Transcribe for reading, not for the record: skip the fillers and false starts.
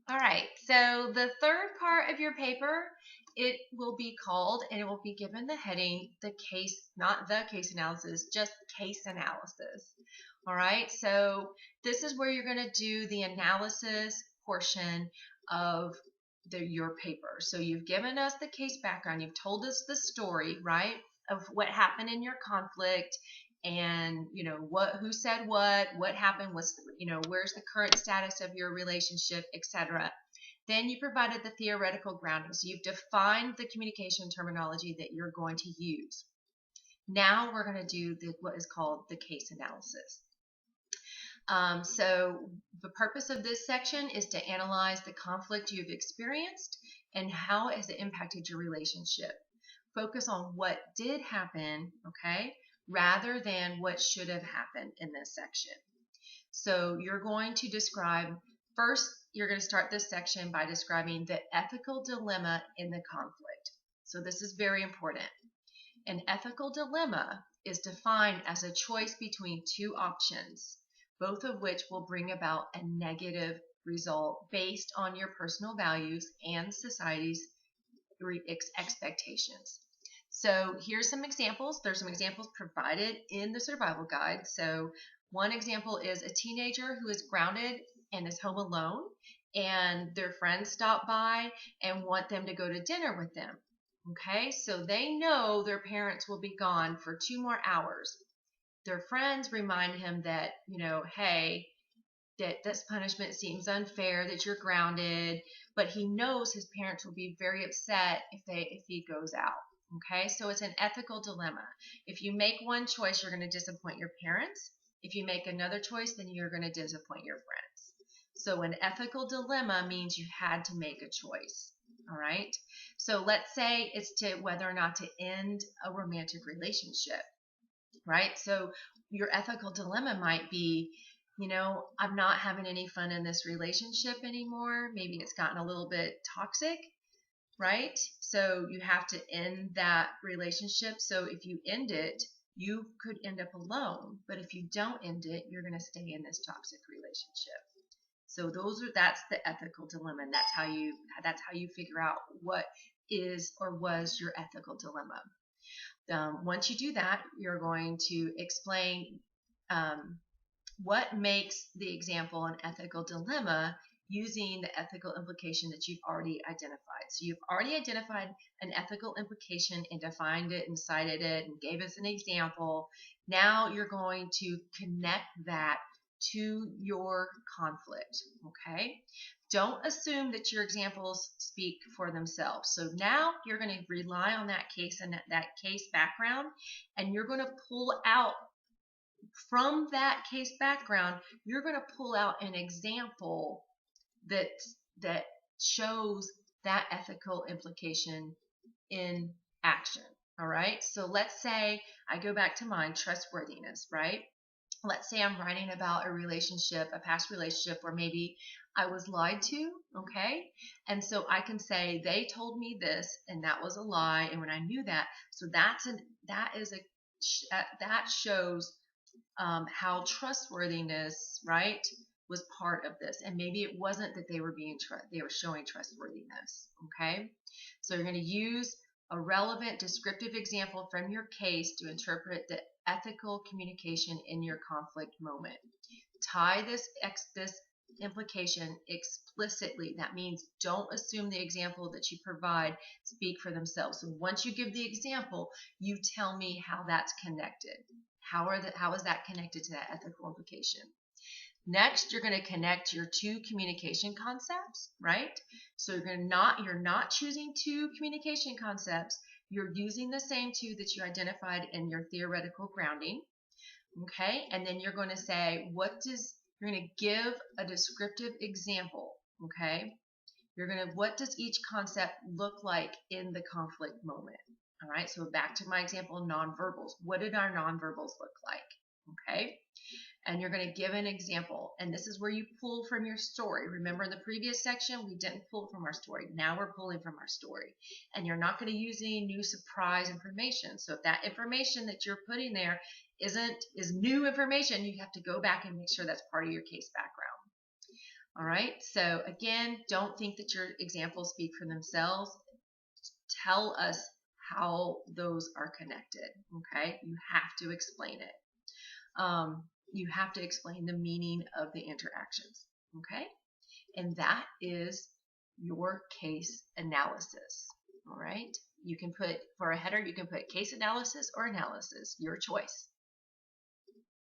All right, so the third part of your paper, it will be called, and it will be given the heading, the case, not the case analysis, just case analysis. All right, so this is where you're going to do the analysis portion of your paper. So you've given us the case background, you've told us the story, right, of what happened in your conflict, and who said what happened, where's the current status of your relationship, etc. Then you provided the theoretical grounding, so you've defined the communication terminology that you're going to use. Now we're going to do what is called the case analysis. So the purpose of this section is to analyze the conflict you've experienced and how has it impacted your relationship. Focus on what did happen, okay, rather than what should have happened in this section. So you're going to describe, first, you're going to start this section by describing the ethical dilemma in the conflict. So this is very important. An ethical dilemma is defined as a choice between two options, both of which will bring about a negative result based on your personal values and society's expectations. So here's some examples. There's some examples provided in the survival guide. So one example is a teenager who is grounded and is home alone, and their friends stop by and want them to go to dinner with them. Okay, so they know their parents will be gone for 2 more hours. Their friends remind him that, hey, that this punishment seems unfair, that you're grounded, but he knows his parents will be very upset if he goes out. Okay, so it's an ethical dilemma. If you make one choice, you're going to disappoint your parents. If you make another choice, then you're going to disappoint your friends. So an ethical dilemma means you had to make a choice. All right, so let's say it's to whether or not to end a romantic relationship, right? So your ethical dilemma might be, I'm not having any fun in this relationship anymore. Maybe it's gotten a little bit toxic, right? So you have to end that relationship. So if you end it, you could end up alone. But if you don't end it, you're going to stay in this toxic relationship. So that's the ethical dilemma, and that's how you figure out what is or was your ethical dilemma. Once you do that, you're going to explain what makes the example an ethical dilemma using the ethical implication that you've already identified. So you've already identified an ethical implication and defined it and cited it and gave us an example. Now you're going to connect that to your conflict, okay? Don't assume that your examples speak for themselves. So now you're going to rely on that case and that case background, and you're going to pull out from that case background, you're going to pull out an example that shows that ethical implication in action. All right. So let's say I go back to mine, trustworthiness, right? Let's say I'm writing about a past relationship where maybe I was lied to, okay? And so I can say they told me this and that was a lie, and when I knew that, so that shows how trustworthiness, right, was part of this, and maybe it wasn't that they were showing trustworthiness, okay? So you're going to use a relevant descriptive example from your case to interpret the ethical communication in your conflict moment. Tie this implication explicitly. That means don't assume the example that you provide speak for themselves. So once you give the example, you tell me how that's connected. How is that connected to that ethical implication? Next, you're going to connect your two communication concepts, right? So you're not choosing two communication concepts. You're using the same two that you identified in your theoretical grounding. Okay? And then you're going to say, you're going to give a descriptive example, okay? What does each concept look like in the conflict moment? All right, so back to my example, nonverbals. What did our nonverbals look like? Okay, and you're going to give an example, and this is where you pull from your story. Remember in the previous section, we didn't pull from our story. Now we're pulling from our story, and you're not going to use any new surprise information. So if that information that you're putting there is new information, you have to go back and make sure that's part of your case background. All right. So again, don't think that your examples speak for themselves. Tell us how those are connected. Okay. You have to explain it. You have to explain the meaning of the interactions. Okay. And that is your case analysis. All right. You can put, for a header, you can put case analysis or analysis, your choice.